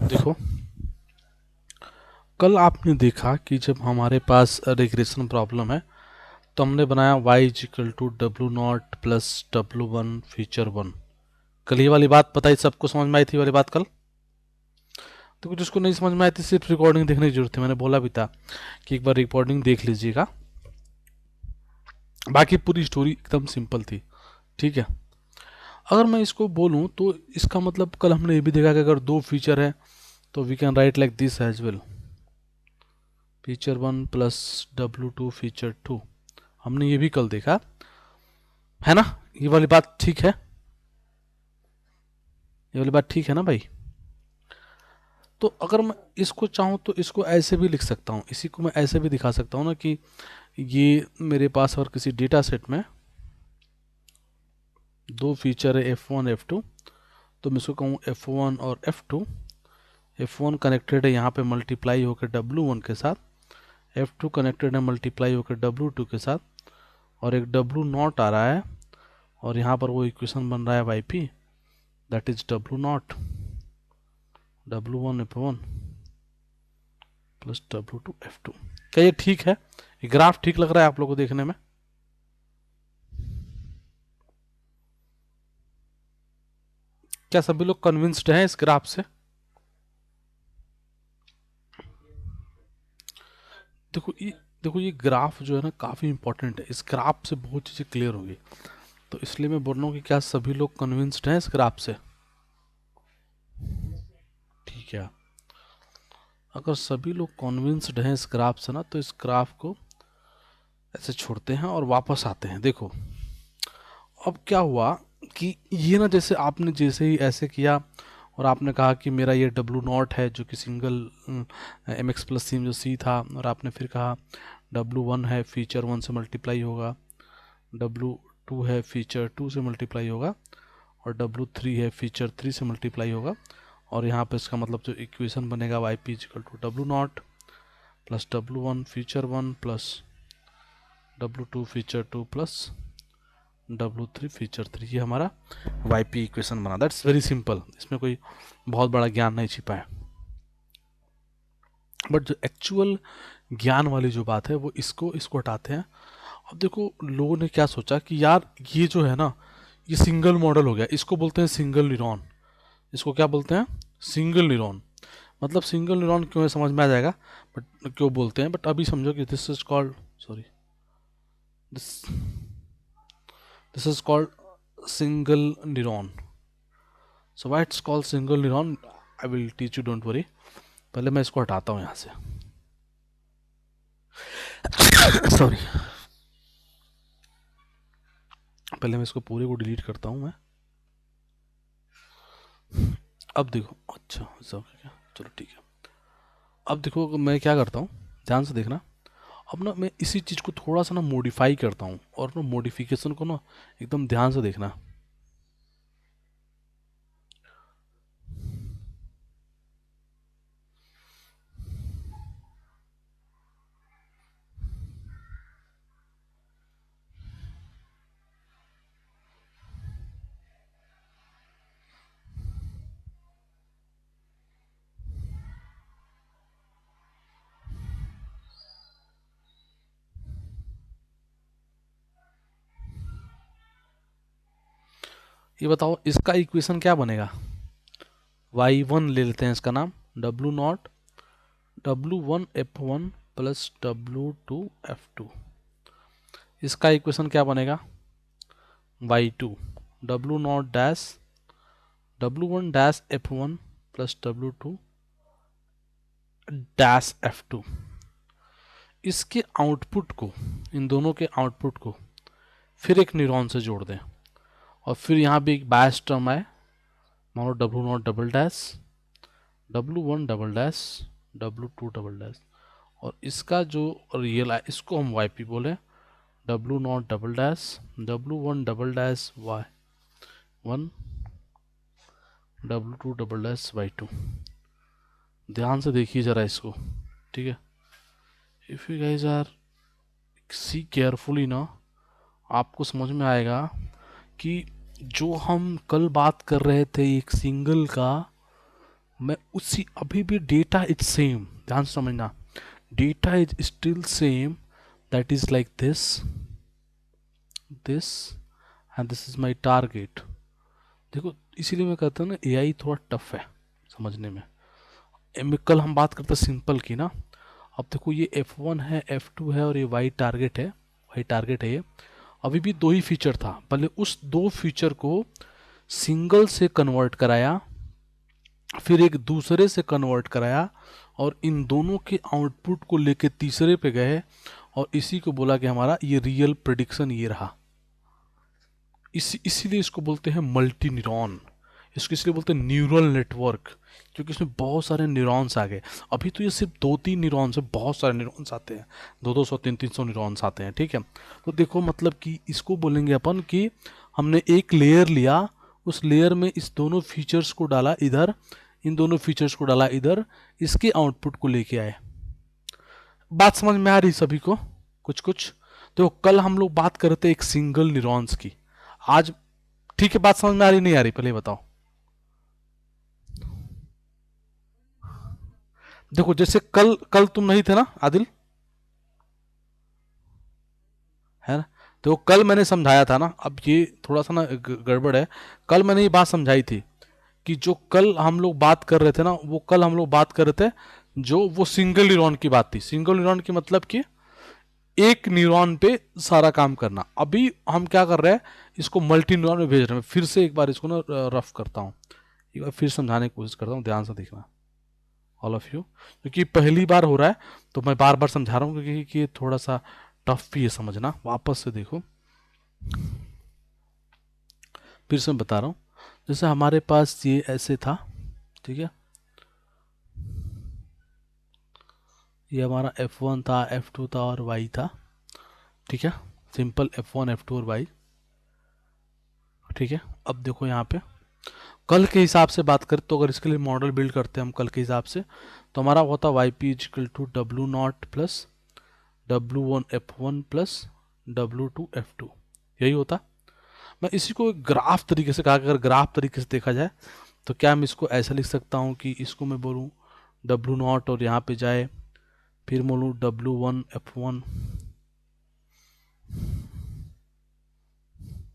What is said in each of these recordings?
देखो, कल आपने देखा कि जब हमारे पास रिग्रेशन प्रॉब्लम है तो हमने बनाया y is equal to W naught plus W one feature one. कल ये वाली बात पता ही सबको समझ में आई थी वाली बात कल। तो कुछ जिसको नहीं समझ में आई थी सिर्फ रिकॉर्डिंग देखने की जरूरत है, मैंने बोला भी था कि एक बार रिकॉर्डिंग देख लीजिएगा। बाकी पूरी स्टोरी एकदम सिंपल थी, ठीक है। अगर मैं इसको बोलूं तो इसका मतलब कल हमने ये भी देखा कि अगर दो फीचर है तो we can write like this as well, feature one plus W two feature two. हमने ये भी कल देखा है ना। ये वाली बात ठीक है, ये वाली बात ठीक है ना भाई। तो अगर मैं इसको चाहूँ तो इसको ऐसे भी लिख सकता हूँ, इसी को मैं ऐसे भी दिखा सकता हूँ ना कि ये मेरे पास अगर किसी डेटा सेट में दो फीचर है F1 F2, तो मैं इसको कहूँ F1 और F2। F1 कनेक्टेड है यहाँ पे मल्टीप्लाई होकर W1 के साथ, F2 कनेक्टेड है मल्टीप्लाई होकर W2 के साथ, और एक W नॉट आ रहा है और यहाँ पर वो इक्वेशन बन रहा है YP, that is W not W1 F1 plus W2 F2। क्या ये ठीक है? ये ग्राफ ठीक लग रहा है आप लोगों को देखने में? क्या सभी लोग कन्विंस्ड हैं इस ग्राफ से? देखो ये देखो ये ग्राफ जो है ना काफ़ी इंपॉर्टेंट है, इस ग्राफ से बहुत चीज़ें क्लियर होगी। तो इसलिए मैं बोल रहा हूँ कि क्या सभी लोग कन्विंस्ड हैं इस ग्राफ से? ठीक है। अगर सभी लोग कन्विंस्ड हैं इस ग्राफ से ना, तो इस ग्राफ को ऐसे छोड़ते हैं और वापस आते हैं। देखो अब क्या हुआ कि ये ना, जैसे आपने जैसे ही ऐसे किया और आपने कहा कि मेरा ये डब्लू नॉट है जो कि single M X plus C में जो सी था, और आपने फिर कहा डब्लू वन है फीचर वन से मल्टीप्लाई होगा, डब्लू टू है फीचर टू से मल्टीप्लाई होगा, और डब्लू थ्री है फीचर थ्री से मल्टीप्लाई होगा। और यहाँ पे इसका मतलब जो इक्वेशन बनेगा Y P is equal to W not plus W one feature one plus W two feature two plus W three feature three. ये हमारा वाई पी इक्वेशन बना। दैट्स वेरी सिंपल, इसमें कोई बहुत बड़ा ज्ञान नहीं छिपा है। बट जो एक्चुअल ज्ञान वाली जो बात है वो इसको इसको हटाते हैं। अब देखो लोगों ने क्या सोचा कि यार ये जो है ना, ये सिंगल मॉडल हो गया, इसको बोलते हैं सिंगल न्यूरॉन। इसको क्या बोलते हैं? Single neuron. मतलब सिंगल न्यूरॉन क्यों है समझ में आ जाएगा, बट क्यों बोलते हैं, बट अभी समझो कि this is called, sorry, this this is called single neuron. So why it's called single neuron, I will teach you, don't worry. पहले मैं इसको हटाता हूँ यहाँ से, सॉरी। पहले मैं इसको पूरे को डिलीट करता हूँ मैं। अब देखो, अच्छा सब क्या, चलो ठीक है। अब देखो मैं क्या करता हूँ, ध्यान से देखना। अब ना मैं इसी चीज़ को थोड़ा सा ना मॉडिफाई करता हूँ, और ना मॉडिफिकेशन को ना एकदम ध्यान से देखना। ये बताओ इसका इक्वेशन क्या बनेगा? वाई वन ले लेते हैं इसका नाम, W not W one F one plus W two F two. इसका इक्वेशन क्या बनेगा? Y two W not dash W one dash F one plus W two dash F two. इसके आउटपुट को, इन दोनों के आउटपुट को फिर एक न्यूरॉन से जोड़ दें, और फिर यहाँ भी एक बायस टर्म आए, मानो W not double dash W one double dash W two double dash, और इसका जो रियल है इसको हम वाई पी बोले, W not double dash W one double dash Y one W two double dash Y two. ध्यान से देखिए ज़रा इसको, ठीक है। If you guys are see carefully ना, आपको समझ में आएगा कि जो हम कल बात कर रहे थे एक सिंगल का, मैं उसी अभी भी डेटा इज सेम, ध्यान से समझना, data is still same, that is like this and this is my target. देखो इसीलिए मैं कहता हूँ ना एआई थोड़ा टफ है समझने में। कल हम बात करते सिंपल की ना, अब देखो ये F1 है, F2 है और ये वाई टारगेट है, वाई टारगेट है ये। अभी भी दो ही फीचर था, पहले उस दो फीचर को सिंगल से कन्वर्ट कराया, फिर एक दूसरे से कन्वर्ट कराया, और इन दोनों के आउटपुट को लेके तीसरे पे गए और इसी को बोला कि हमारा ये रियल प्रिडिक्शन ये रहा। इसीलिए इसको बोलते हैं मल्टी न्यूरॉन, इसको इसलिए बोलते हैं न्यूरल नेटवर्क, क्योंकि इसमें बहुत सारे न्यूरॉन्स आ गए। अभी तो ये सिर्फ 2-3 न्यूरॉन्स है, बहुत सारे न्यूरॉन्स आते हैं, 200-200 300-300 न्यूरॉन्स आते हैं, ठीक है। तो देखो मतलब कि इसको बोलेंगे अपन कि हमने एक लेयर लिया, उस लेयर में इस दोनों फीचर्स को डाला इधर, इन दोनों फीचर्स को डाला इधर, इसके आउटपुट को लेके आए। बात समझ में आ रही सभी को कुछ कुछ? तो कल हम लोग बात कर रहे थे एक सिंगल न्यूरॉन्स की, आज ठीक है बात समझ में आ रही नहीं आ रही पहले बताओ। देखो जैसे कल कल तुम नहीं थे ना आदिल, है ना? तो कल मैंने समझाया था ना, अब ये थोड़ा सा ना गड़बड़ है। कल मैंने ये बात समझाई थी कि जो कल हम लोग बात कर रहे थे ना, वो कल हम लोग बात कर रहे थे जो वो सिंगल न्यूरॉन की बात थी। सिंगल न्यूरॉन की मतलब कि एक न्यूरॉन पे सारा काम करना। अभी हम क्या कर रहे हैं, इसको मल्टी न्यूरॉन में भेज रहे हैं। फिर से एक बार इसको ना रफ करता हूँ, एक बार फिर समझाने की कोशिश करता हूँ, ध्यान से देखना ऑल ऑफ यू, क्योंकि पहली बार हो रहा है तो मैं बार बार समझा रहा हूँ, क्योंकि ये थोड़ा सा टफ भी है समझना। वापस से देखो, फिर से मैं बता रहा हूँ। जैसे हमारे पास ये ऐसे था, ठीक है, ये हमारा F1 था, F2 था और Y था, ठीक है, सिंपल F1 F2 और Y, ठीक है। अब देखो यहाँ पे कल के हिसाब से बात करें तो अगर इसके लिए मॉडल बिल्ड करते हैं हम कल के हिसाब से, तो हमारा होता Y P is equal to W0 plus W1 F1 plus W2 F2, यही होता। मैं इसी को एक ग्राफ तरीके से कहा कि अगर ग्राफ तरीके से देखा जाए तो क्या मैं इसको ऐसा लिख सकता हूँ कि इसको मैं बोलूँ W0 और यहाँ पे जाए, फिर बोलूँ W1 F1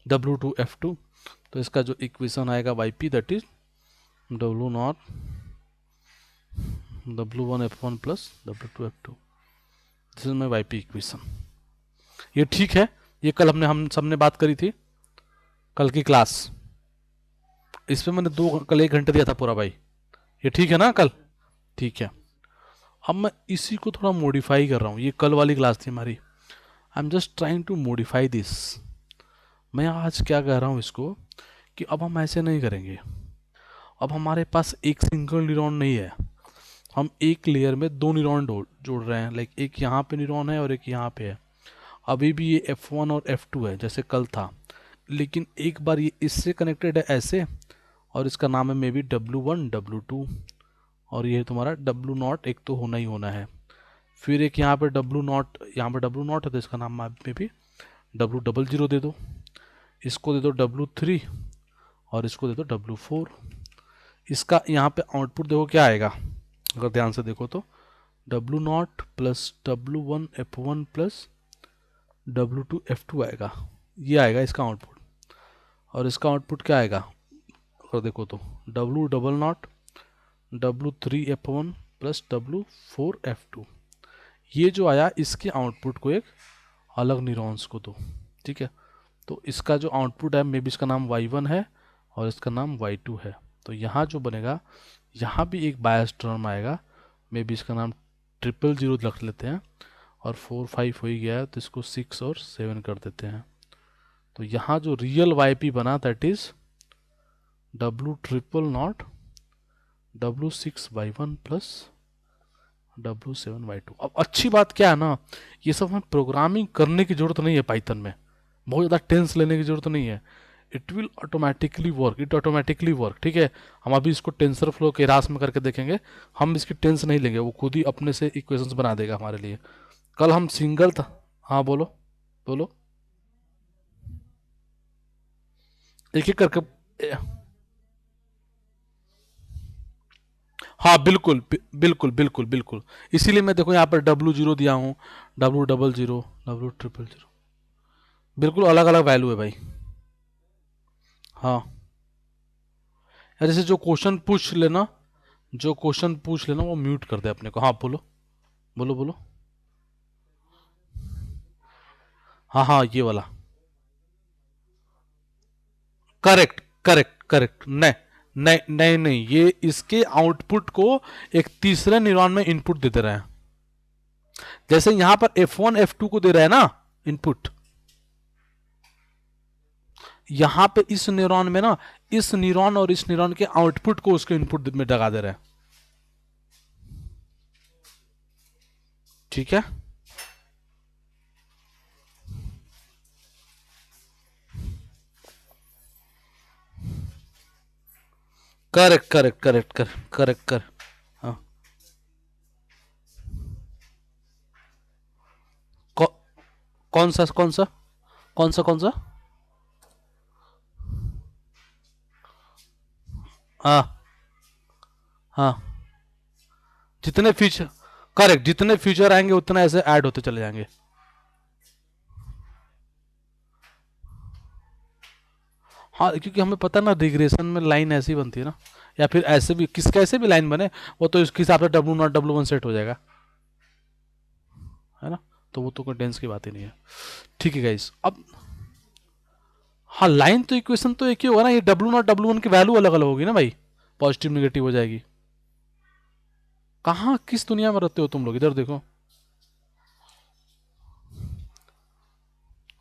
W2 F2, तो इसका जो इक्वेशन आएगा Y P that is W0 W1 F1 plus W2 F2, this is my Y P equation. ये ठीक है, ये कल हम सबने बात करी थी कल की क्लास, इस पे मैंने कल 1 घंटे दिया था पूरा भाई, ये ठीक है ना कल? ठीक है। अब मैं इसी को थोड़ा मॉडिफाई कर रहा हूँ, ये कल वाली क्लास थी हमारी, I am just trying to modify this. मैं आज क्या कह रहा हूँ इसको कि अब हम ऐसे नहीं करेंगे। अब हमारे पास एक सिंगल न्यूरॉन नहीं है, हम एक लेयर में दो न्यूरॉन जोड़ रहे हैं, लाइक एक यहाँ पे न्यूरॉन है और एक यहाँ पे है। अभी भी ये F1 और F2 है जैसे कल था, लेकिन एक बार ये इससे कनेक्टेड है ऐसे, और इसका नाम है मे बी W1 W2, और ये तुम्हारा W0 एक तो होना ही होना है। फिर एक यहाँ पे W0, यहाँ पे W0 है तो इसका नाम में भी W00 दे दो, इसको दे दो W3 और इसको दे दो W4। इसका यहाँ पे आउटपुट देखो क्या आएगा, अगर ध्यान से देखो तो W0 plus W1 F1 plus W2 F2 आएगा, ये आएगा इसका आउटपुट। और इसका आउटपुट क्या आएगा अगर देखो तो W00 W3 F1 plus W4 F2, ये जो आया इसके आउटपुट को एक अलग न्यूरॉन्स को दो, ठीक है। तो इसका जो आउटपुट है मे बी इसका नाम Y1 है और इसका नाम Y2 है। तो यहाँ जो बनेगा, यहाँ भी एक बायस टर्म आएगा, मे बी इसका नाम 000 रख लेते हैं, और 4 5 हो ही गया है तो इसको 6 और 7 कर देते हैं। तो यहाँ जो रियल YP बना that is W00 W6Y1 plus W7Y2। अब अच्छी बात क्या है ना, ये सब हमें प्रोग्रामिंग करने की जरूरत नहीं है पाइथन में, बहुत ज़्यादा टेंस लेने की जरूरत नहीं है। It will automatically work, it automatically work, ठीक है। हम अभी इसको टेंसर फ्लो के रास में करके देखेंगे, हम इसकी टेंस नहीं लेंगे, वो खुद ही अपने से इक्वेशंस बना देगा हमारे लिए। कल हम सिंगल था, हाँ बोलो बोलो, एक एक करके हाँ बिल्कुल बिल्कुल बिल्कुल बिल्कुल। इसीलिए मैं देखो यहाँ पर W0 दिया हूँ, W00, W000, बिल्कुल अलग अलग वैल्यू है भाई। हाँ यार, जैसे जो क्वेश्चन पूछ लेना, जो क्वेश्चन पूछ लेना वो म्यूट कर दे अपने को। हाँ बोलो, बोलो बोलो। हाँ हाँ ये वाला। Correct correct correct. नहीं नहीं नहीं नहीं, ये इसके आउटपुट को एक तीसरे न्यूरॉन में इनपुट दे दे रहे हैं। जैसे यहां पर F1 F2 को दे रहा है ना इनपुट, यहां पे इस न्यूरॉन में ना, इस न्यूरॉन और इस न्यूरॉन के आउटपुट को उसके इनपुट में लगा दे रहे हैं। ठीक है। Correct correct correct correct correct कर। हाँ कौ, कौन सा कौन सा कौन सा कौन सा? हाँ हाँ, जितने फीचर, करेक्ट, जितने फीचर आएंगे उतना ऐसे ऐड होते चले जाएंगे। हाँ क्योंकि हमें पता ना रिग्रेशन में लाइन ऐसी बनती है ना, या फिर ऐसे भी किस कैसे भी लाइन बने, वो तो इसके हिसाब से W0 W1 सेट हो जाएगा, है ना। तो वो तो कोई टेंस की बात ही नहीं है। ठीक है गाइस अब, हाँ लाइन तो इक्वेशन तो एक ही होगा ना, ये W0 W1 की वैल्यू अलग अलग होगी ना भाई, पॉजिटिव निगेटिव हो जाएगी। कहाँ किस दुनिया में रहते हो तुम लोग, इधर देखो।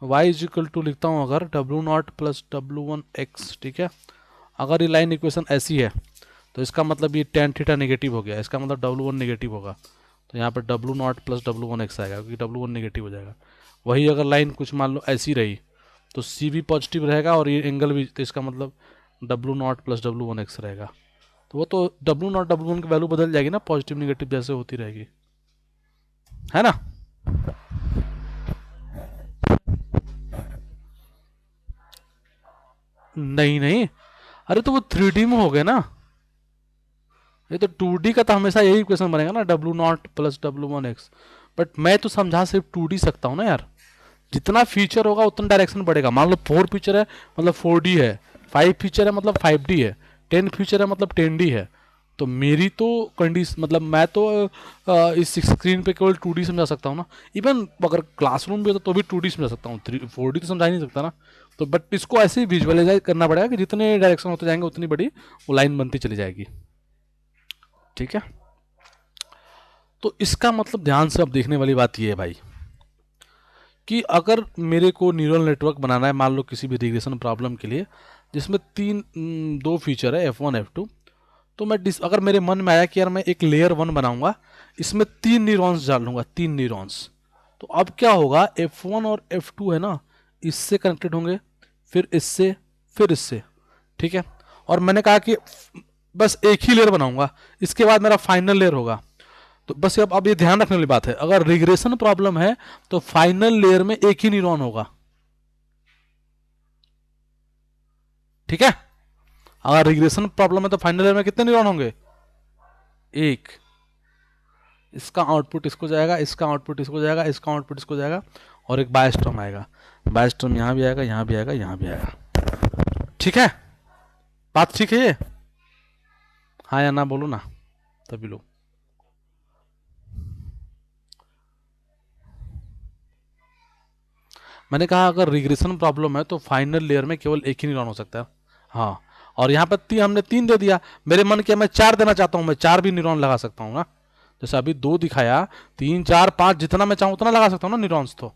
y इज इक्वल टू लिखता हूँ अगर W0 प्लस W1 x, ठीक है। अगर ये लाइन इक्वेशन ऐसी है तो इसका मतलब ये tan थीटा नेगेटिव हो गया, इसका मतलब W1 नेगेटिव होगा, तो यहाँ पर W0 प्लस W1 x आएगा क्योंकि W1 नेगेटिव हो जाएगा। वही अगर लाइन कुछ मान लो ऐसी रही तो C भी पॉजिटिव रहेगा और ये एंगल भी, तो इसका मतलब W0 प्लस W1 x रहेगा। तो वो तो W0 W1 की वैल्यू बदल जाएगी ना, पॉजिटिव निगेटिव जैसे होती रहेगी, है ना। नहीं नहीं, अरे तो वो 3D में हो गया ना, ये तो 2D का तो हमेशा यही क्वेश्चन बनेगा ना, W0 plus W1 x। But मैं तो समझा सिर्फ 2D सकता हूँ ना यार, जितना फीचर होगा उतना डायरेक्शन बढ़ेगा। मान लो 4 फीचर है मतलब 4D है, 5 फीचर है मतलब 5D है, 10 फीचर है मतलब 10D है। तो मेरी तो कंडीशन मतलब मैं तो इस स्क्रीन पे केवल 2D समझा सकता हूँ ना। इवन अगर क्लासरूम भी होता तो भी 2D समझा सकता हूँ, 4D तो समझा ही नहीं सकता ना। तो बट इसको ऐसे ही विजुअलाइज करना पड़ेगा कि जितने डायरेक्शन होते जाएंगे उतनी बड़ी वो लाइन बनती चली जाएगी। ठीक है। तो इसका मतलब ध्यान से अब देखने वाली बात यह है भाई, कि अगर मेरे को न्यूरल नेटवर्क बनाना है मान लो किसी भी रिग्रेशन प्रॉब्लम के लिए, जिसमें दो फीचर है F1 F2, तो मैं अगर मेरे मन में आया कि यार मैं एक लेयर 1 बनाऊंगा, इसमें 3 न्यूरॉन्स डाल लूंगा, 3 न्यूरॉन्स। तो अब क्या होगा, F1 और F2 है ना, इससे कनेक्टेड होंगे, फिर इससे, फिर इससे, ठीक है। और मैंने कहा कि बस एक ही लेयर बनाऊंगा, इसके बाद मेरा फाइनल लेयर होगा। तो बस अब ये ध्यान रखने वाली बात है, अगर रिग्रेशन प्रॉब्लम है तो फाइनल लेयर में एक ही न्यूरॉन होगा, ठीक है। अगर रिग्रेशन प्रॉब्लम है तो फाइनल लेयर में कितने न्यूरॉन होंगे, एक। इसका आउटपुट इसको जाएगा, इसका आउटपुट इसको जाएगा, इसका आउटपुट इसको जाएगा, और एक बायस्टर्म आएगा। बायस्टर्म यहां भी आएगा, यहां भी आएगा, यहां भी आएगा। ठीक है, बात ठीक है ये? हाँ या ना बोलो ना तभी लोग। मैंने कहा अगर रिग्रेशन प्रॉब्लम है तो फाइनल लेयर में केवल एक ही न्यूरॉन हो सकता है। हाँ, और यहाँ पर हमने 3 दे दिया, मेरे मन के मैं 4 देना चाहता हूँ, मैं 4 भी न्यूरॉन लगा सकता हूँ ना। जैसे अभी 2 दिखाया, 3 4 5 जितना मैं चाहूँ उतना लगा सकता हूँ ना न्यूरॉन्स तो।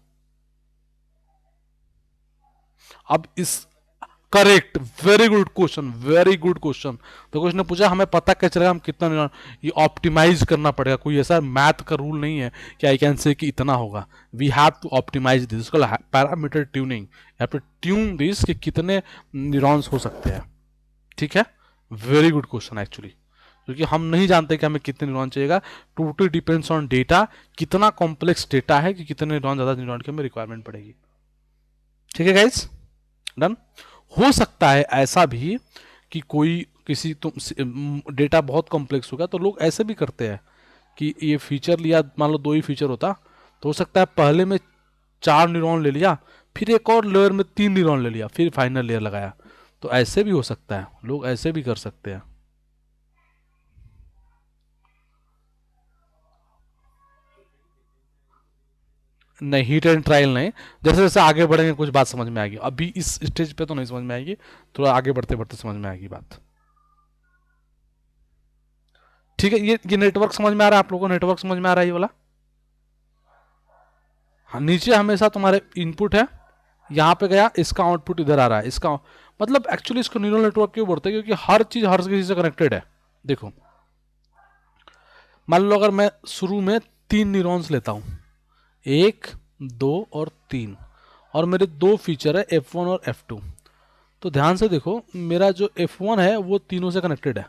अब इस, correct, very good question, very good question. तो क्वेश्चन ने पूछा हमें पता कैसे चलेगा हम कितना न्यूरॉन, ये ऑप्टिमाइज करना पड़ेगा, कोई ऐसा मैथ का रूल नहीं है कि आई कैन से कि इतना होगा। We have to optimise this, parameter tuning, have to tune this कि कितने न्यूरॉन्स हो सकते हैं। ठीक है, वेरी गुड क्वेश्चन एक्चुअली, क्योंकि हम नहीं जानते कि हमें कितने न्यूरॉन चाहिएगा। टोटली डिपेंड्स ऑन डेटा, कितना कॉम्प्लेक्स डेटा है कि कितने न्यूरॉन, ज्यादा न्यूरॉन की हमें रिक्वायरमेंट पड़ेगी। ठीक है गाइस, डन। हो सकता है ऐसा भी कि कोई किसी तुम डेटा बहुत कॉम्प्लेक्स होगा तो लोग ऐसे भी करते हैं कि ये फीचर लिया, मान लो 2 ही फीचर होता तो हो सकता है पहले में 4 न्यूरॉन ले लिया, फिर एक और लेयर में 3 न्यूरॉन ले लिया, फिर फाइनल लेयर लगाया। तो ऐसे भी हो सकता है, लोग ऐसे भी कर सकते हैं। नहीं, हीट एंड ट्रायल नहीं, जैसे जैसे आगे बढ़ेंगे कुछ बात समझ में आएगी, अभी इस स्टेज पे तो नहीं समझ में आएगी, थोड़ा आगे बढ़ते बढ़ते समझ में आएगी बात। ठीक है, ये नेटवर्क समझ में आ रहा है आप लोगों को? नेटवर्क समझ में आ रहा है ये वाला? हाँ, नीचे हमेशा तुम्हारे इनपुट है, यहाँ पे गया, इसका आउटपुट इधर आ रहा है, इसका मतलब एक्चुअली इसको न्यूरल नेटवर्क क्यों बोलते हैं, क्योंकि हर चीज हर किसी से कनेक्टेड है। देखो, मान लो अगर मैं शुरू में 3 न्यूरॉन्स लेता हूँ, 1, 2 और 3, और मेरे 2 फीचर है F1 और F2। तो ध्यान से देखो, मेरा जो F1 है वो तीनों से कनेक्टेड है,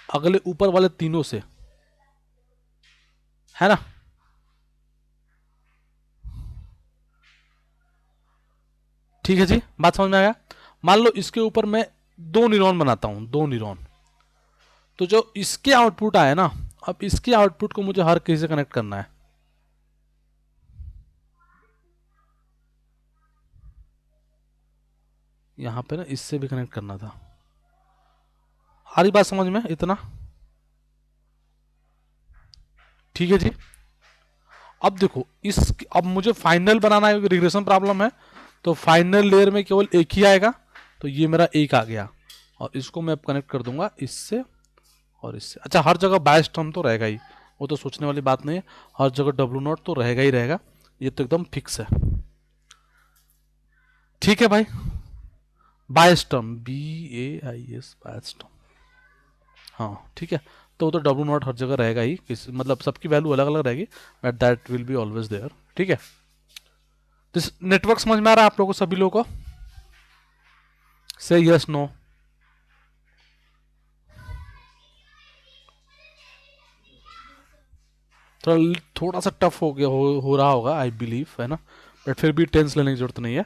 अगले ऊपर वाले तीनों से, है ना? ठीक है जी, बात समझ में आ गया? मान लो इसके ऊपर मैं 2 न्यूरॉन बनाता हूँ, 2 न्यूरॉन, तो जो इसके आउटपुट आए ना, अब इसके आउटपुट को मुझे हर किसी से कनेक्ट करना है। यहां पे ना इससे भी कनेक्ट करना था। आ रही बात समझ में इतना? ठीक है जी। अब देखो, इस अब मुझे फाइनल बनाना है, रिग्रेशन प्रॉब्लम है, तो फाइनल लेयर में केवल एक ही आएगा, तो ये मेरा एक आ गया, और इसको मैं अब कनेक्ट कर दूंगा इससे और इससे। अच्छा, हर जगह बायस टर्म तो रहेगा ही, वो तो सोचने वाली बात नहीं है, हर जगह W0 तो रहेगा ही रहेगा, ये तो एकदम फिक्स है। ठीक है भाई, बायस टर्म, BAIS, बायस टर्म, हाँ ठीक है। तो वो तो W0 हर जगह रहेगा ही, मतलब सबकी वैल्यू अलग अलग रहेगी, but that will be always there. ठीक है, तो नेटवर्क समझ में आ रहा है आप लोगों को, सभी लोगों को? से यस नो? थोड़ा सा टफ हो गया, हो रहा होगा आई बिलीव, है ना? बट फिर भी टेंस लेने की जरूरत नहीं है,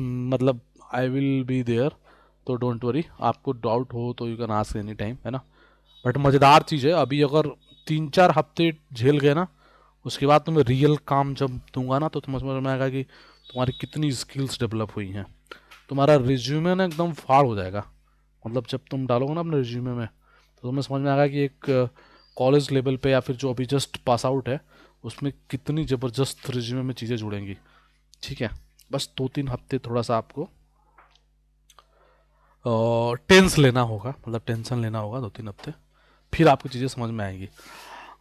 मतलब आई विल बी देयर, तो डोंट वरी, आपको डाउट हो तो you can ask any time, है ना? बट मज़ेदार चीज़ है, अभी अगर 3-4 हफ्ते झेल गए ना, उसके बाद तुम्हें रियल काम जब दूंगा ना, तो तुम्हें समझ में आएगा कि तुम्हारी कितनी स्किल्स डेवलप हुई हैं। तुम्हारा रिज्यूमे ना एकदम फाड़ हो जाएगा, मतलब जब तुम डालोगे ना अपने रिज्यूमे में, तो तुम्हें समझ में आएगा कि एक कॉलेज लेवल पे या फिर जो अभी जस्ट पास आउट है, उसमें कितनी ज़बरदस्त रिज्यूमे में चीज़ें जुड़ेंगी। ठीक है, बस 2-3 हफ्ते थोड़ा सा आपको टेंस लेना होगा, मतलब टेंशन लेना होगा 2-3 हफ्ते, फिर आपको चीज़ें समझ में आएंगी।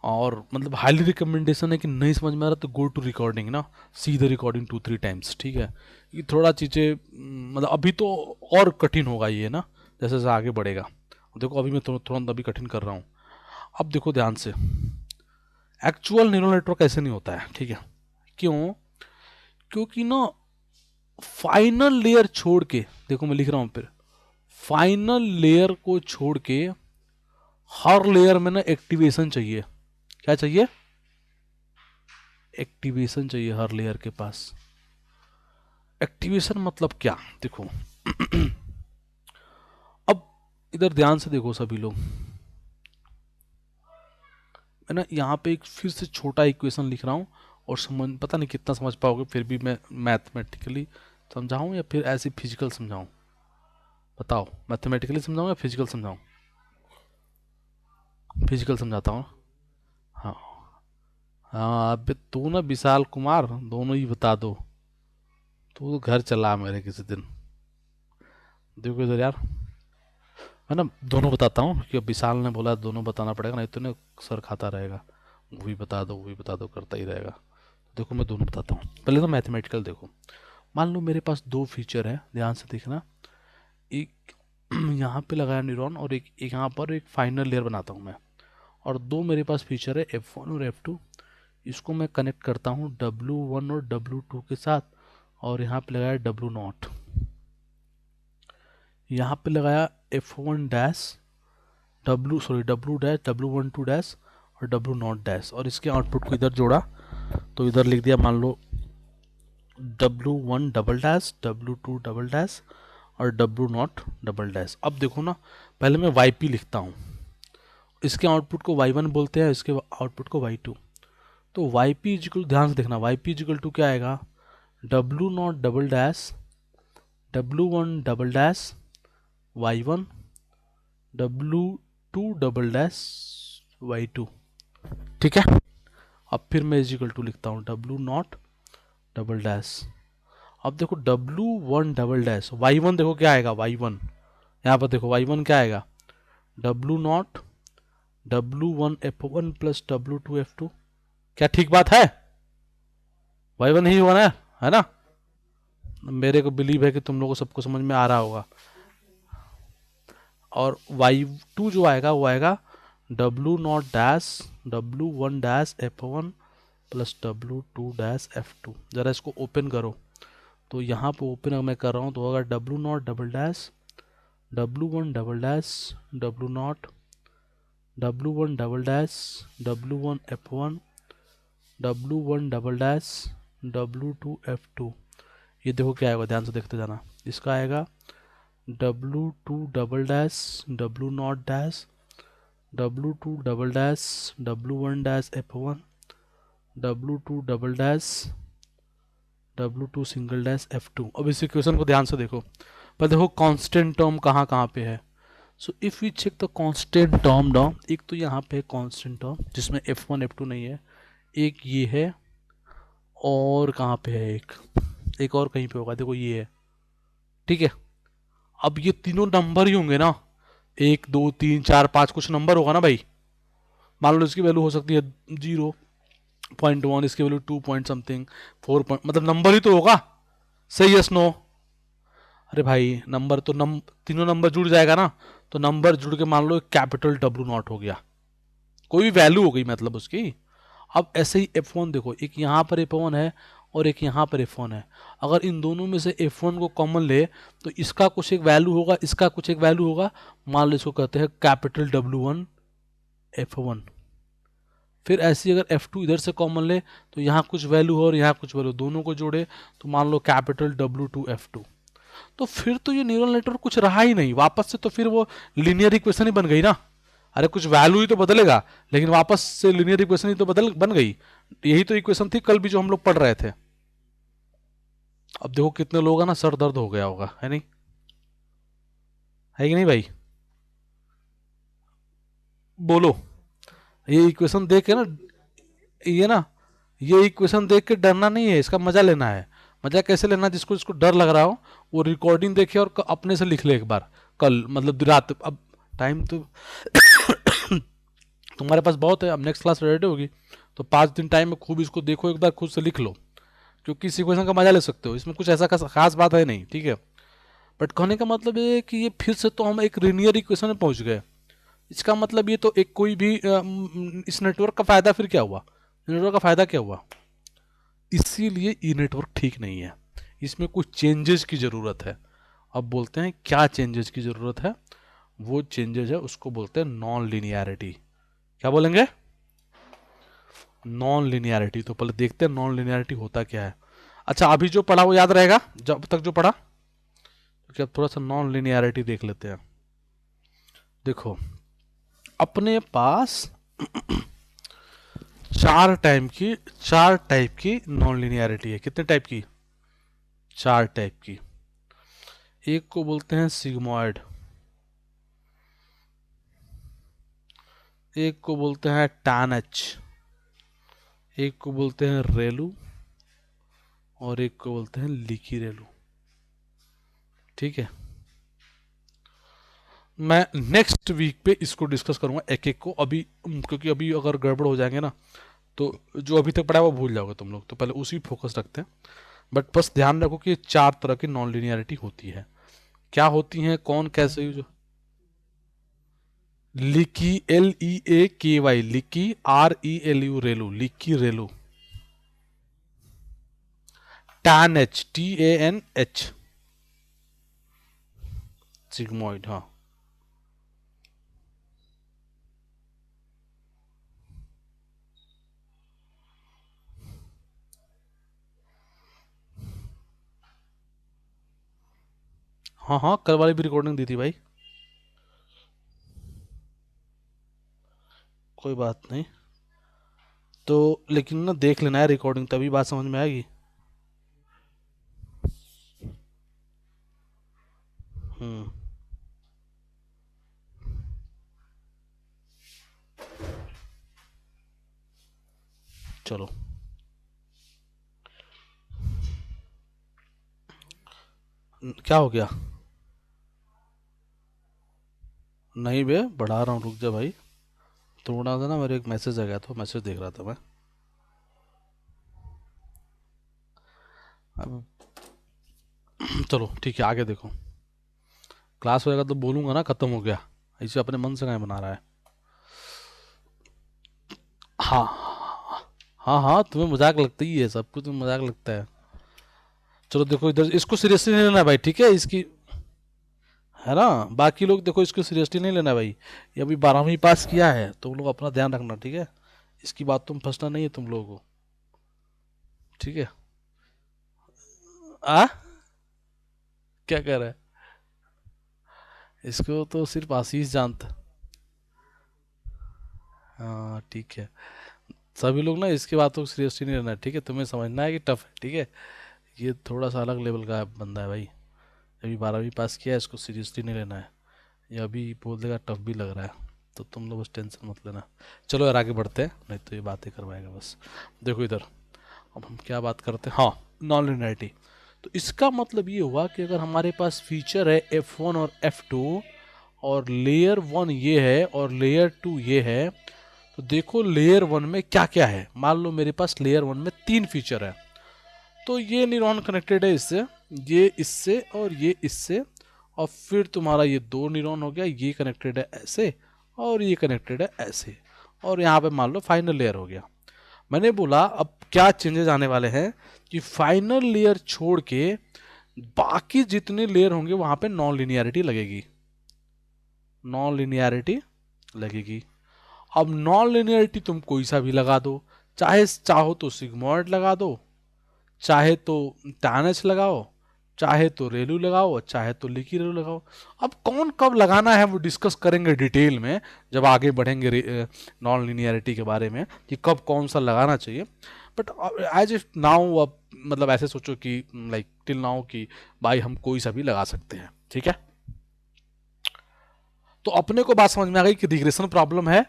और मतलब हाईली रिकमेंडेशन है कि नहीं समझ में आ रहा तो गो टू रिकॉर्डिंग ना, सी द रिकॉर्डिंग 2-3 टाइम्स। ठीक है, ये थोड़ा चीज़ें मतलब अभी तो और कठिन होगा ये ना, जैसे जैसे आगे बढ़ेगा। देखो अभी मैं तुरंत अभी कठिन कर रहा हूँ। अब देखो ध्यान से, एक्चुअल न्यूरल नेटवर्क ऐसे नहीं होता है। ठीक है, क्यों? क्योंकि ना फाइनल लेयर छोड़ के, देखो मैं लिख रहा हूँ फिर, फाइनल लेयर को छोड़ के हर लेयर में ना एक्टिवेशन चाहिए। क्या चाहिए? एक्टिवेशन चाहिए हर लेयर के पास। एक्टिवेशन मतलब क्या? देखो अब इधर ध्यान से देखो सभी लोग, मैं ना यहाँ पे एक फिर से छोटा इक्वेशन लिख रहा हूँ, और समझ पता नहीं कितना समझ पाओगे, फिर भी मैं मैथमेटिकली समझाऊँ या फिर ऐसे फिजिकल समझाऊँ? बताओ, मैथमेटिकली समझाऊँ या फिजिकल समझाऊँ? फिजिकल समझाता हूँ। हाँ, हाँ अबे तू ना विशाल कुमार, दोनों ही बता दो, तू तो घर चला मेरे किसी दिन। देखो इधर यार, मैं ना दोनों बताता हूँ, क्योंकि अब विशाल ने बोला दोनों बताना पड़ेगा, नहीं तो ना सर खाता रहेगा, वो भी बता दो वो भी बता दो करता ही रहेगा। देखो मैं दोनों बताता हूँ, पहले तो मैथमेटिकल देखो। मान लो मेरे पास 2 फीचर है, ध्यान से देखना, एक यहाँ पे लगाया न्यूरॉन, और एक यहाँ पर एक फाइनल लेयर बनाता हूँ मैं, और 2 मेरे पास फीचर है F1 और F2। इसको मैं कनेक्ट करता हूँ W1 और W2 के साथ, और यहाँ पे लगाया W0, यहाँ पे लगाया F1 dash W dash W12 dash और W0 डैश, और इसके आउटपुट को इधर जोड़ा, तो इधर लिख दिया मान लो W1 double dash W2 double dash और W नॉट डबल डैश। अब देखो ना, पहले मैं YP लिखता हूँ, इसके आउटपुट को Y1 बोलते हैं, इसके आउटपुट को Y2। तो YP इजिकल, ध्यान से देखना, YP इजिकल टू क्या आएगा, W not double dash W1 double dash Y1 W2 double dash Y2। ठीक है, अब फिर मैं इजिकल टू लिखता हूँ W नॉट डबल डैश। अब देखो W1 डबल डैश Y1, देखो क्या आएगा Y1, यहाँ पर देखो Y1 क्या आएगा, W not W1 F1 plus W2 F2। क्या ठीक बात है, Y1 ही हुआ ना, है ना। मेरे को बिलीव है कि तुम लोगों को सबको समझ में आ रहा होगा। और Y2 जो आएगा वो आएगा W not dash W1 dash F1 plus W2 dash F2। ज़रा इसको ओपन करो, तो यहाँ पे ओपन मैं कर रहा हूँ तो होगा W not double dash W1 double dash W not W1 double dash W1 F1 W1 double dash W2 F2। ये देखो क्या आएगा, ध्यान से देखते जाना, इसका आएगा W2 double dash W not dash W2 double dash W1 dash F1 W2 double dash W2 single dash F2। अब इस इक्वेशन को ध्यान से देखो, पर देखो कांस्टेंट टर्म कहाँ कहाँ पे है। So if we check the constant term down, एक तो यहाँ पे कांस्टेंट टर्म जिसमें F1 F2 नहीं है, एक ये है, और कहाँ पे है एक और कहीं पे होगा, देखो ये है। ठीक है, अब ये तीनों नंबर ही होंगे ना, 1 2 3 4 5, कुछ नंबर होगा ना भाई। मान लो इसकी वैल्यू हो सकती है 0.1, इसकी वैल्यू 2 पॉइंट समथिंग, 4 पॉइंट, मतलब नंबर ही तो होगा। सही, यस नो। अरे भाई नंबर तो तीनों नंबर जुड़ जाएगा ना, तो नंबर जुड़ के मान लो कैपिटल W नॉट हो गया, कोई भी वैल्यू हो गई मतलब उसकी। अब ऐसे ही F1 देखो, एक यहाँ पर F1 है और एक यहाँ पर F1 है। अगर इन दोनों में से F1 को कॉमन ले तो इसका कुछ एक वैल्यू होगा, इसका कुछ एक वैल्यू होगा। मान लो इसको कहते हैं कैपिटल W1 F1। फिर ऐसी अगर F2 इधर से कॉमन ले तो यहाँ कुछ वैल्यू हो और यहाँ कुछ वैल्यू, दोनों को जोड़े तो मान लो कैपिटल W2 F2। तो फिर तो ये न्यूरल नेटवर्क कुछ रहा ही नहीं वापस से, तो फिर वो लीनियर इक्वेशन ही बन गई ना। अरे कुछ वैल्यू ही तो बदलेगा, लेकिन वापस से लीनियर इक्वेशन ही तो बन गई। यही तो इक्वेशन थी कल भी जो हम लोग पढ़ रहे थे। अब देखो कितने लोग हैं ना, सर दर्द हो गया होगा, है नहीं, है कि नहीं भाई, बोलो। ये इक्वेशन देख के ना, ये ना, ये इक्वेशन देख के डरना नहीं है, इसका मजा लेना है। मजा कैसे लेना, जिसको जिसको डर लग रहा हो वो रिकॉर्डिंग देखे और अपने से लिख ले एक बार, कल मतलब रात। अब टाइम तो तुम्हारे पास बहुत है, अब नेक्स्ट क्लास रेडी होगी तो 5 दिन टाइम में खूब इसको देखो, एक बार खुद से लिख लो, क्योंकि इस इक्वेशन का मजा ले सकते हो, इसमें कुछ ऐसा खास बात है नहीं। ठीक है, बट कहने का मतलब ये है कि ये फिर से तो हम एक लीनियर इक्वेशन में पहुंच गए। इसका मतलब ये तो एक कोई भी इस नेटवर्क का फायदा फिर क्या हुआ, नेटवर्क का फायदा क्या हुआ। इसीलिए ये नेटवर्क ठीक नहीं है, इसमें कुछ चेंजेस की ज़रूरत है। अब बोलते हैं क्या चेंजेस की ज़रूरत है, वो चेंजेस है उसको बोलते हैं नॉन लीनियरिटी। क्या बोलेंगे, नॉन लीनियरिटी। तो पहले देखते हैं नॉन लीनियरिटी होता क्या है। अच्छा अभी जो पढ़ा वो याद रहेगा, जब तक जो पढ़ा, क्योंकि अब थोड़ा सा नॉन लीनियरिटी देख लेते हैं। देखो अपने पास चार टाइप की नॉन लीनियरिटी है। कितने टाइप की, 4 टाइप की। एक को बोलते हैं सिग्मॉइड, एक को बोलते हैं टैन एच, एक को बोलते हैं रेलू, और एक को बोलते हैं लीकी रेलू। ठीक है, मैं नेक्स्ट वीक पे इसको डिस्कस करूंगा एक एक को। अभी क्योंकि अभी अगर गड़बड़ हो जाएंगे ना तो जो अभी तक पढ़ा है वो भूल जाओगे तुम लोग, तो पहले उसी फोकस रखते हैं। बट बस ध्यान रखो कि 4 तरह की नॉन लिनियरिटी होती है। क्या होती हैं, कौन कैसे यूज, लिकी LEAKY, लिकी RELU रेलू, लिकी रेलू। टैन एच TANH, सिग्मोइड, हाँ। हाँ हाँ, कल वाली भी रिकॉर्डिंग दी थी भाई। कोई बात नहीं। तो लेकिन ना देख लेना है रिकॉर्डिंग, तभी बात समझ में आएगी। हम्म। चलो। क्या हो गया? नहीं बे, बढ़ा रहा हूँ, रुक जा भाई। थोड़ा सा ना मेरे एक मैसेज आ गया था, मैसेज देख रहा था मैं। अब चलो ठीक है, आगे देखो। क्लास वगैरह तो बोलूंगा ना, खत्म हो गया। इसे अपने मन से क्या बना रहा है? हाँ हाँ हाँ, तुम्हें मजाक लगता ही है, सबको तुम्हें मजाक लगता है। चलो देखो इधर, इसको सीरियसली नहीं लेना भाई, ठीक है इसकी। है ना? बाकी लोग देखो, इसको सीरियसली नहीं लेना भाई। ये अभी 12वीं पास किया है, तुम लोग अपना ध्यान रखना, ठीक है। इसकी बात तुम फंसना नहीं है तुम लोगों को। ठीक है। आ क्या कह रहा है? इसको तो सिर्फ आशीष जानता। हाँ ठीक है। सभी लोग ना इसकी बातों को सीरियसली नहीं लेना है, ठीक है। तुम्हें समझना है कि टफ है, ठीक है। ये थोड़ा सा अलग लेवल का बंदा है भाई। अभी 12वीं पास किया है, इसको सीरियसली नहीं लेना है। ये अभी बोल देगा टफ भी लग रहा है, तो तुम लोग बस टेंशन मत लेना। चलो यार आगे बढ़ते हैं, नहीं तो ये बातें करवाएगा बस। देखो इधर, अब हम क्या बात करते हैं, हाँ, नॉन लिनियरिटी। तो इसका मतलब ये हुआ कि अगर हमारे पास फीचर है F1 और F2, और लेयर वन ये है और लेयर टू ये है, तो देखो लेयर वन में क्या क्या है। मान लो मेरे पास लेयर वन में 3 फीचर है, तो ये न्यूरॉन कनेक्टेड है इससे, ये इससे और ये इससे। और फिर तुम्हारा ये 2 न्यूरॉन हो गया, ये कनेक्टेड है ऐसे और ये कनेक्टेड है ऐसे। और यहाँ पे मान लो फाइनल लेयर हो गया। मैंने बोला अब क्या चेंजेस आने वाले हैं कि फाइनल लेयर छोड़ के बाकी जितने लेयर होंगे वहां पे नॉन लिनियरिटी लगेगी। नॉन लिनियरिटी लगेगी। अब नॉन लिनियरिटी तुम कोई सा भी लगा दो, चाहो तो सिग्मॉइड लगा दो, चाहे तो टैनच लगाओ, चाहे तो रेलू लगाओ, चाहे तो लिकी रेलू लगाओ। अब कौन कब लगाना है वो डिस्कस करेंगे डिटेल में, जब आगे बढ़ेंगे नॉन लिनियरिटी के बारे में, कि कब कौन सा लगाना चाहिए। बट एज इफ नाउ, अब मतलब ऐसे सोचो कि लाइक टिल नाउ कि भाई हम कोई सा भी लगा सकते हैं, ठीक है। तो अपने को बात समझ में आ गई कि रिग्रेशन प्रॉब्लम है,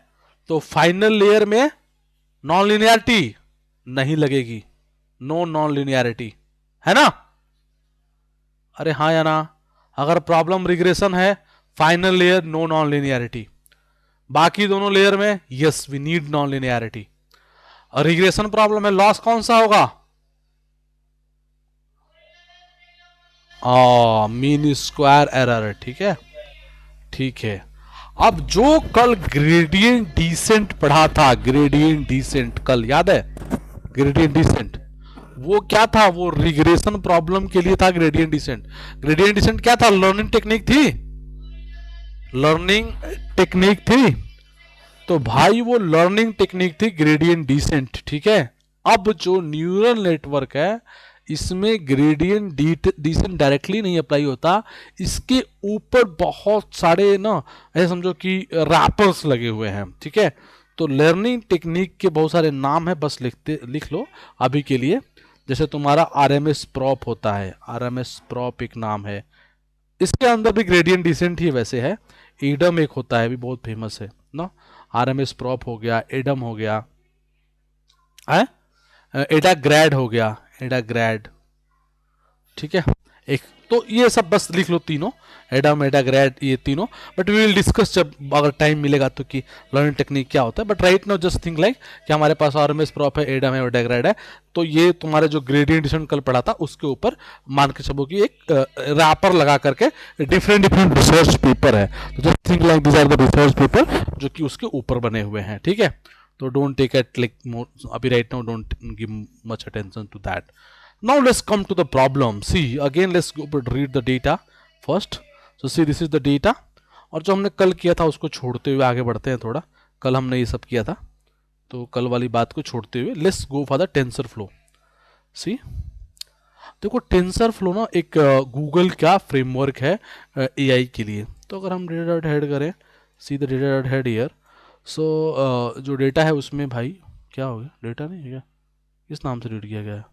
तो फाइनल लेयर में नॉन लिनियरिटी नहीं लगेगी, नो नॉन लिनियरिटी, है ना? अरे हाँ या ना? अगर प्रॉब्लम रिग्रेशन है, final layer no non linearity, बाकी दोनों लेयर में yes we need non linearity. और रिग्रेशन प्रॉब्लम है, लॉस कौन सा होगा? मीन स्क्वायर एरर, ठीक है। ठीक है। अब जो कल ग्रेडियंट डिसेंट पढ़ा था, ग्रेडियंट डिसेंट कल याद है? ग्रेडियंट डिसेंट वो क्या था? वो रिग्रेशन प्रॉब्लम के लिए था ग्रेडियंट डिसेंट। ग्रेडियंट डिसेंट क्या था? लर्निंग टेक्निक थी, लर्निंग टेक्निक थी। तो भाई वो लर्निंग टेक्निक थी ग्रेडियंट डिसेंट, ठीक है। अब जो न्यूरल नेटवर्क है, इसमें ग्रेडियंट डिसेंट डायरेक्टली नहीं अप्लाई होता, इसके ऊपर बहुत सारे ना, ऐसे समझो कि रैपर्स लगे हुए हैं, ठीक है। तो लर्निंग टेक्निक के बहुत सारे नाम है, बस लिख लो अभी के लिए। जैसे तुम्हारा RMS प्रॉप होता है, RMS प्रॉप एक नाम है। इसके अंदर भी ग्रेडियंट डिसेंट ही वैसे है। एडम एक होता है, भी बहुत फेमस है ना। RMS प्रॉप हो गया, एडम हो गया है, एडा ग्रैड हो गया, एडा ग्रैड, ठीक है। एक तो ये सब बस लिख लो तीनों, एडम एडा ग्रैड, ये तीनों। बट वी विल डिस्कस जब अगर टाइम मिलेगा तो, कि लर्निंग टेक्निक क्या होता है। But right now just think like कि हमारे पास RMS प्रॉप है, एडम है, एडा ग्रैड है। तो ये तुम्हारे जो ग्रेडियंट डिसेंट कल पढ़ा था उसके ऊपर मान के चलो कि एक रैपर लगा करके डिफरेंट डिफरेंट रिसर्च पेपर है। तो just think like this are the research paper जो कि उसके ऊपर बने हुए हैं, ठीक है। तो don't take it like more अभी right now, don't give much attention to that. Now let's come to the problem. See again, let's go but read the data first. So see this is the data, और जो हमने कल किया था उसको छोड़ते हुए आगे बढ़ते हैं थोड़ा। कल हमने ये सब किया था, तो कल वाली बात को छोड़ते हुए let's go for the TensorFlow. See देखो टेंसर फ्लो ना एक गूगल का फ्रेमवर्क है एआई के लिए। तो अगर हम डेटा डॉट हेड करें, see the data dot head here, so जो डेटा है उसमें भाई क्या हो गया, डेटा नहीं है क्या, किस नाम से रीड किया गया है?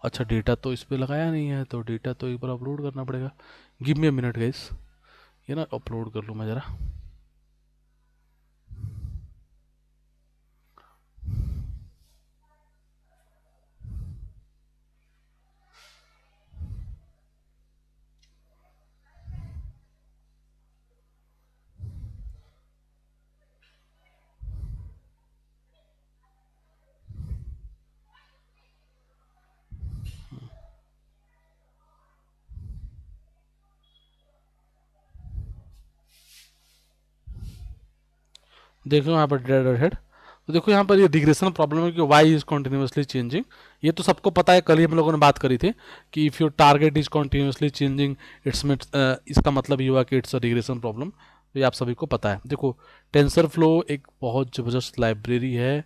अच्छा डेटा तो इस पे लगाया नहीं है, तो डेटा तो एक बार अपलोड करना पड़ेगा। Give me a minute guys, ये ना अपलोड कर लूँ मैं ज़रा। देखो यहाँ पर डेटा डॉट हेड, तो देखो यहाँ पर ये डिग्रेशन प्रॉब्लम है कि वाई इज कॉन्टिन्यूसली चेंजिंग। ये तो सबको पता है, कल ही हम लोगों ने बात करी थी कि if your target is continuously changing it's means, इसका मतलब ये हुआ कि इट्स अ डिग्रेशन प्रॉब्लम। तो ये आप सभी को पता है। देखो टेंसर फ्लो एक बहुत ज़बरदस्त लाइब्रेरी है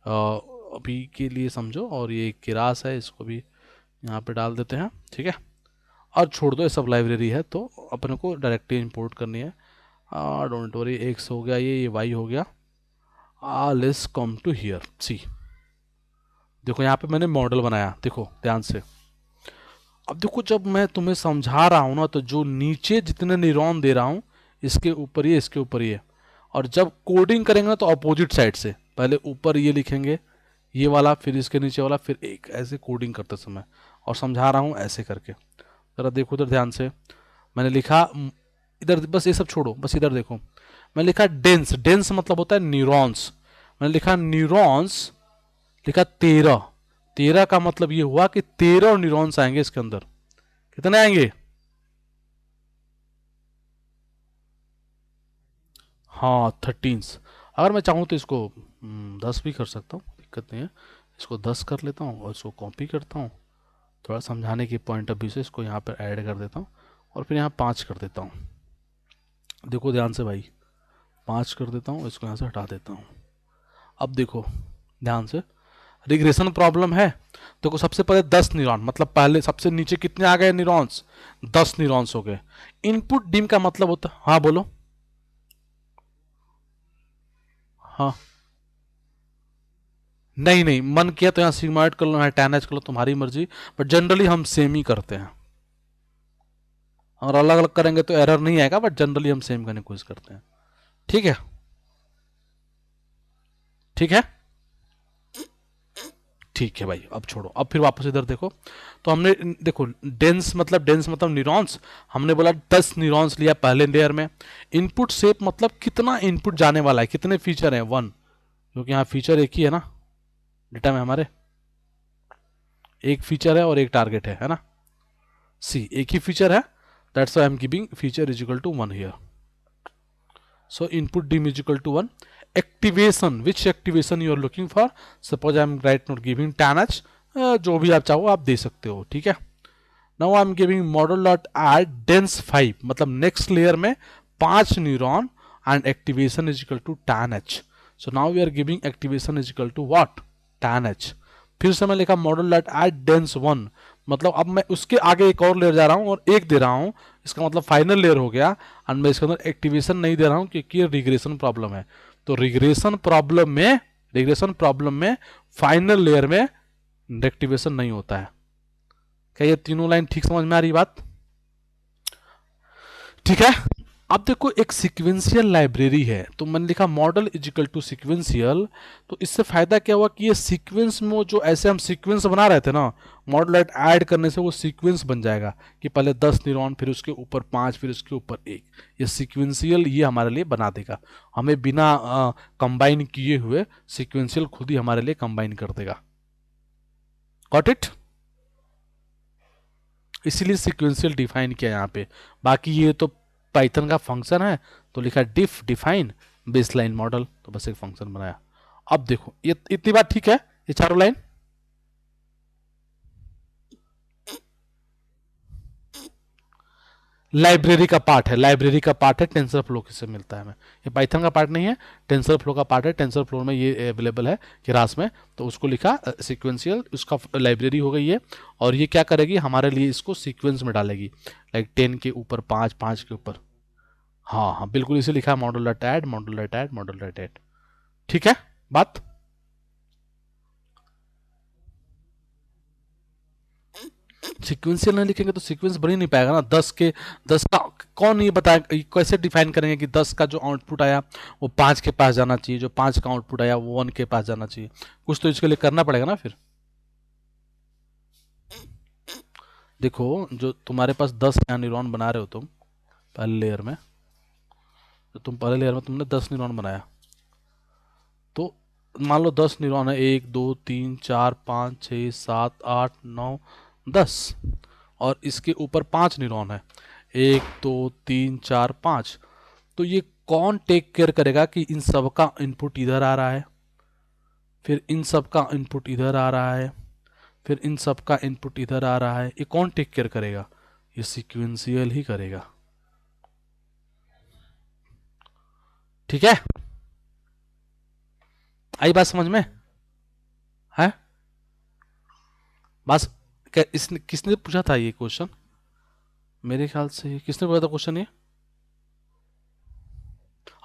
अभी के लिए समझो, और ये केरास है, इसको भी यहाँ पे डाल देते हैं, ठीक है। और छोड़ दो, ये सब लाइब्रेरी है तो अपने को डायरेक्टली इंपोर्ट करनी है। डोंट वरी, एक्स हो गया, ये वाई हो गया। लेट्स कम टू हियर, सी देखो यहाँ पे मैंने मॉडल बनाया, देखो ध्यान से। अब देखो जब मैं तुम्हें समझा रहा हूँ ना, तो जो नीचे जितने न्यूरॉन दे रहा हूँ, इसके ऊपर ये, इसके ऊपर ये। और जब कोडिंग करेंगे ना तो अपोजिट साइड से, पहले ऊपर ये लिखेंगे ये वाला, फिर इसके नीचे वाला, फिर एक, ऐसे कोडिंग करते समय। और समझा रहा हूँ ऐसे करके, जरा देखो इधर ध्यान से। मैंने लिखा इधर, बस ये सब छोड़ो, बस इधर देखो। मैंने लिखा डेंस, डेंस मतलब होता है न्यूरॉन्स। मैंने लिखा न्यूरॉन्स, लिखा 13। 13 का मतलब ये हुआ कि 13 न्यूरॉन्स आएंगे इसके अंदर। कितने आएंगे? हाँ 13। अगर मैं चाहूँ तो इसको 10 भी कर सकता हूँ, दिक्कत नहीं है। इसको 10 कर लेता हूँ और इसको कॉपी करता हूँ, थोड़ा समझाने के पॉइंट ऑफ व्यू से इसको यहाँ पर ऐड कर देता हूँ, और फिर यहाँ 5 कर देता हूँ। देखो ध्यान से भाई, 5 कर देता हूँ, इसको यहाँ से हटा देता हूँ। अब देखो ध्यान से, रिग्रेशन प्रॉब्लम है। देखो सबसे पहले 10 न्यूरॉन, मतलब पहले सबसे नीचे कितने आ गए न्यूरॉन्स? 10 न्यूरॉन्स हो गए। इनपुट डिम का मतलब होता है, हाँ बोलो। हाँ नहीं नहीं, मन किया तो यहाँ सिग्मॉइड कर लो, यहाँ tan h कर लो, तुम्हारी मर्जी। बट जनरली हम सेम ही करते हैं, और अलग अलग करेंगे तो एरर नहीं आएगा, बट जनरली हम सेम करने की कोशिश करते हैं। ठीक है, ठीक है, ठीक है भाई। अब छोड़ो, अब फिर वापस इधर देखो। तो हमने देखो डेंस मतलब न्यूरॉन्स, हमने बोला 10 न्यूरॉन्स लिया पहले लेयर में। इनपुट शेप मतलब कितना इनपुट जाने वाला है, कितने फीचर हैं, 1, क्योंकि यहाँ फीचर एक ही है ना डेटा में हमारे, एक फीचर है और एक टारगेट है ना। सी एक ही फीचर है, that's why I am giving feature is equal to 1 हियर। So input dim is equal to 1. Activation, which activation you are looking for? Suppose I am right now giving tan h, जो भी आप चाहो आप दे सकते हो, ठीक है। Now I am giving model dot add dense 5, मतलब नेक्स्ट लेयर में 5 neuron, and activation is equal to tan h। So now we are giving activation is equal to what, tan h। फिर से मैं लिखा मॉडल डॉट एड डेंस 1, मतलब अब मैं उसके आगे एक और लेयर जा रहा हूँ और एक दे रहा हूँ, इसका मतलब फाइनल लेयर हो गया। एंड मैं इसके अंदर एक्टिवेशन नहीं दे रहा हूँ क्योंकि ये रिग्रेशन प्रॉब्लम है। तो रिग्रेशन प्रॉब्लम में फाइनल लेयर में एक्टिवेशन नहीं होता है। क्या ये तीनों लाइन ठीक समझ में आ रही बात? ठीक है। अब देखो एक सीक्वेंशियल लाइब्रेरी है, तो मैंने लिखा model is equal to sequential. तो इससे फायदा क्या हुआ कि ये सीक्वेंस में, जो ऐसे हम सीक्वेंस बना रहे थे ना, मॉडल ऐड करने से वो सीक्वेंस बन जाएगा कि पहले 10 न्यूरॉन, फिर उसके ऊपर 5, फिर उसके ऊपर एक। ये सीक्वेंशियल ये हमारे लिए बना देगा, हमें बिना कंबाइन किए हुए सीक्वेंशियल खुद ही हमारे लिए कंबाइन कर देगा। Got it? इसीलिए सीक्वेंशियल डिफाइन किया यहाँ पे। बाकी ये तो पाइथन का फंक्शन है, तो लिखा डिफ डिफाइन बेसलाइन मॉडल, तो बस एक फंक्शन बनाया। अब देखो ये इतनी बात ठीक है, ये चारों लाइन। लाइब्रेरी का पार्ट है, लाइब्रेरी का पार्ट है, टेंसर फ्लो किससे मिलता है हमें, ये पाइथन का पार्ट नहीं है, टेंसर फ्लो का पार्ट है। टेंसर फ्लो में ये अवेलेबल है क्लास में, तो उसको लिखा सीक्वेंशियल, उसका लाइब्रेरी हो गई है। और ये क्या करेगी, हमारे लिए इसको सीक्वेंस में डालेगी, लाइक 10 के ऊपर 5, 5 के ऊपर। हाँ हाँ बिल्कुल, इसे लिखा है model dot add, model dot add, model dot add. ठीक है बात। सीक्वेंशियल नहीं लिखेंगे तो सीक्वेंस बन ही नहीं पाएगा ना। 10 का कौन ये बताए, कैसे डिफाइन करेंगे कि 10 का जो आउटपुट आया वो 5 के पास जाना चाहिए, जो 5 का आउटपुट आया वो 1 के पास जाना चाहिए। कुछ तो इसके लिए करना पड़ेगा ना फिर। देखो, जो तुम्हारे पास 10 नया न्यूरॉन बना रहे हो तुम पहले लेयर में, तो तुम पहले लेयर में तुमने 10 न्यूरॉन बनाया, तो मान लो 10 न्यूरॉन है, 1 2 3 4 5 6 7 8 9 10, और इसके ऊपर 5 न्यूरॉन है, 1 2 3 4 5। तो ये कौन टेक केयर करेगा कि इन सब का इनपुट इधर आ रहा है, फिर इन सब का इनपुट इधर आ रहा है, फिर इन सब का इनपुट इधर आ रहा है, ये कौन टेक केयर करेगा, ये सीक्वेंशियल ही करेगा। ठीक है, आई बात समझ में है। बस, इसने किसने पूछा था ये क्वेश्चन, मेरे ख्याल से किसने पूछा था क्वेश्चन ये,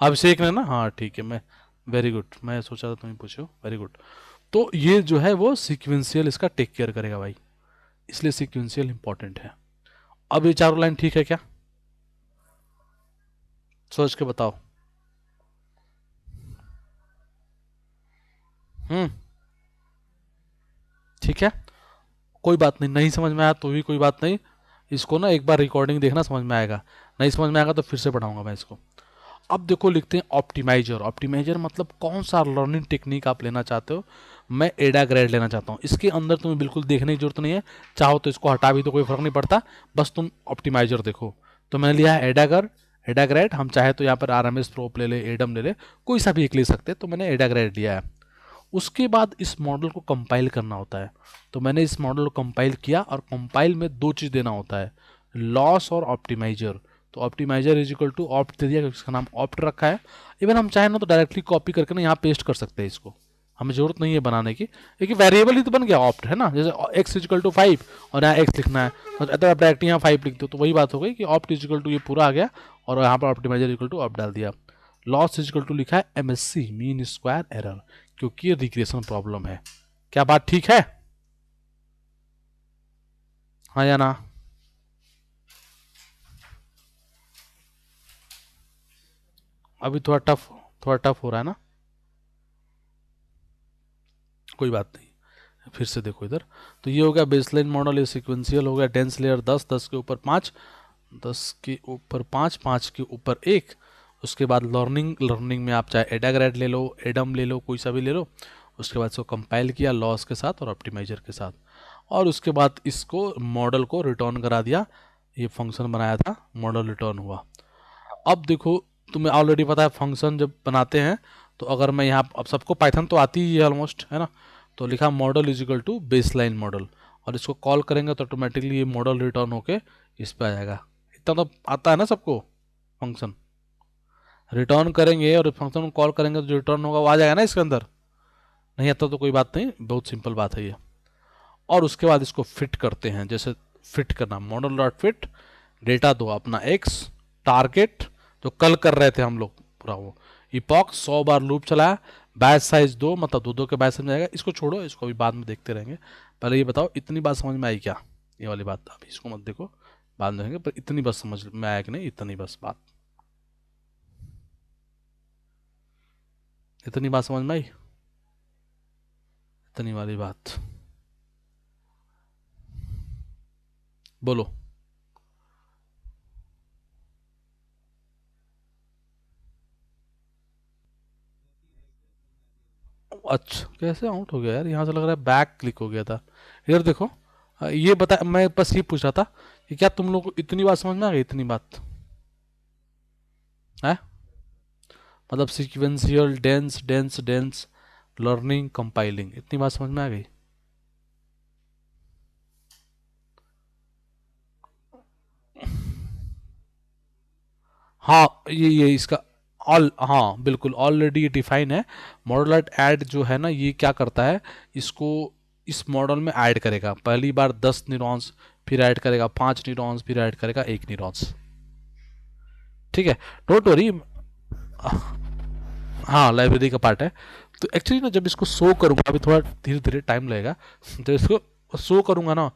अभिषेक ने ना, हाँ ठीक है। मैं वेरी गुड, मैं सोचा था तुम्हें पूछो, वेरी गुड। तो ये जो है वो सीक्वेंशियल इसका टेक केयर करेगा भाई, इसलिए सीक्वेंशियल इंपॉर्टेंट है। अब ये चारों लाइन ठीक है क्या, सोच के बताओ। हम्म, ठीक है, कोई बात नहीं, नहीं समझ में आया तो भी कोई बात नहीं, इसको ना एक बार रिकॉर्डिंग देखना, समझ में आएगा। नहीं समझ में आएगा तो फिर से पढ़ाऊंगा मैं इसको। अब देखो, लिखते हैं ऑप्टिमाइजर। ऑप्टिमाइजर मतलब कौन सा लर्निंग टेक्निक आप लेना चाहते हो। मैं एडा ग्रेड लेना चाहता हूँ, इसके अंदर तुम्हें बिल्कुल देखने की जरूरत नहीं है, चाहो तो इसको हटा भी तो कोई फर्क नहीं पड़ता, बस तुम ऑप्टिमाइजर देखो। तो मैंने लिया है एडागर, एडा ग्रेड। हम चाहे तो यहाँ पर आर एम एस प्रोप ले ले, एडम ले ले, कोई सा भी एक ले सकते हैं, तो मैंने एडा ग्रेड लिया है। उसके बाद इस मॉडल को कंपाइल करना होता है, तो मैंने इस मॉडल को कंपाइल किया, और कंपाइल में दो चीज़ देना होता है, लॉस और ऑप्टिमाइजर। तो optimizer is equal to opt दे दिया, क्योंकि इसका नाम ऑप्ट रखा है। इवन हम चाहें ना तो डायरेक्टली कॉपी करके ना यहाँ पेस्ट कर सकते हैं इसको, हमें जरूरत नहीं है बनाने की, क्योंकि वेरिएबल ही तो बन गया ऑप्ट, है ना। जैसे एक्स इजिकल टू 5 और यहाँ एक्स लिखना है, तो अगर आप डायरेक्ट यहाँ 5 लिख दो तो वही बात हो गई कि ऑप्ट इजिकल टू ये पूरा आ गया, और यहाँ पर ऑप्टिमाइजर इक्वल टू ऑप्ट डाल दिया। लॉस इजिकल टू लिखा है एमएससी, मीन स्क्वायर एरर, क्योंकि ये रिग्रेशन प्रॉब्लम है। क्या बात ठीक है, हाँ या ना। अभी थोड़ा टफ हो रहा है ना, कोई बात नहीं, फिर से देखो इधर। तो ये हो गया बेसलाइन मॉडल, ये सीक्वेंशियल हो गया, डेंस लेयर 10, 10 के ऊपर 5, 10 के ऊपर 5, 5 के ऊपर 1। उसके बाद लर्निंग, लर्निंग में आप चाहे एडाग्रेड ले लो, एडम ले लो, कोई सा भी ले लो। उसके बाद इसको कंपाइल किया लॉस के साथ और ऑप्टिमाइजर के साथ, और उसके बाद इसको मॉडल को रिटर्न करा दिया। ये फंक्शन बनाया था, मॉडल रिटर्न हुआ। अब देखो, तुम्हें ऑलरेडी पता है फंक्शन जब बनाते हैं, तो अगर मैं यहाँ, अब सबको पाइथन तो आती ही है ऑलमोस्ट, है ना। तो लिखा model is equal to baseline model, और इसको कॉल करेंगे तो ऑटोमेटिकली ये मॉडल रिटर्न होके इस पे आ जाएगा। इतना तो आता है ना सबको, फंक्शन रिटर्न करेंगे और फंक्शन को कॉल करेंगे तो जो रिटर्न होगा वो आ जाएगा ना इसके अंदर। नहीं आता तो कोई बात नहीं, बहुत सिंपल बात है ये। और उसके बाद इसको फिट करते हैं, जैसे फिट करना, मॉडल डॉट फिट, डेटा दो अपना एक्स, टारगेट जो कल कर रहे थे हम लोग पूरा वो, इपॉक 100 बार लूप चलाया, बैच साइज 2, मतलब दो दो के बैच समझ आएगा। इसको छोड़ो, इसको अभी बाद में देखते रहेंगे, पहले ये बताओ इतनी बात समझ में आई क्या, ये वाली बात अभी इसको मत देखो, बाद में देखेंगे, पर इतनी बस समझ में आया कि नहीं, इतनी बस बात, इतनी बात समझ में आई, इतनी वाली बात, बोलो। अच्छा, कैसे आउट हो गया यार, यहाँ से लग रहा है बैक क्लिक हो गया था। इधर देखो, ये बता, मैं बस ये पूछ रहा था कि क्या तुम लोग को इतनी बात समझ में आ गई, इतनी बात है, मतलब sequential, dense dense dense, learning, compiling, इतनी बात समझ में आ गई। हाँ ये इसका ऑल हाँ बिल्कुल ऑलरेडी ये डिफाइन है। मॉडुलर ऐड जो है ना, ये क्या करता है, इसको इस मॉडल में ऐड करेगा पहली बार 10 न्यूरॉन्स, फिर ऐड करेगा 5 न्यूरॉन्स, फिर ऐड करेगा 1 न्यूरॉन्स। ठीक है, डोंट वरी। हाँ लाइब्रेरी का पार्ट है। तो एक्चुअली ना जब इसको शो करूँगा, अभी थोड़ा धीरे धीरे टाइम लगेगा, जब इसको शो करूँगा ना,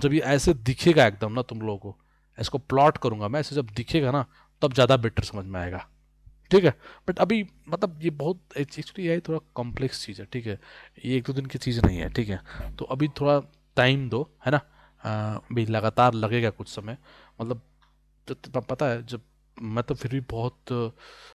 जब ये ऐसे दिखेगा एकदम ना तुम लोगों को, इसको प्लॉट करूँगा मैं ऐसे, जब दिखेगा ना तब ज़्यादा बेटर समझ में आएगा। ठीक है। बट अभी मतलब ये बहुत एक्चुअली ये थोड़ा कॉम्प्लेक्स चीज़ है। ठीक है, ये 1 2 दिन की चीज़ नहीं है। ठीक है, तो अभी थोड़ा टाइम दो, है ना। भी लगातार लगेगा कुछ समय, मतलब पता है जब मैं तो फिर भी बहुत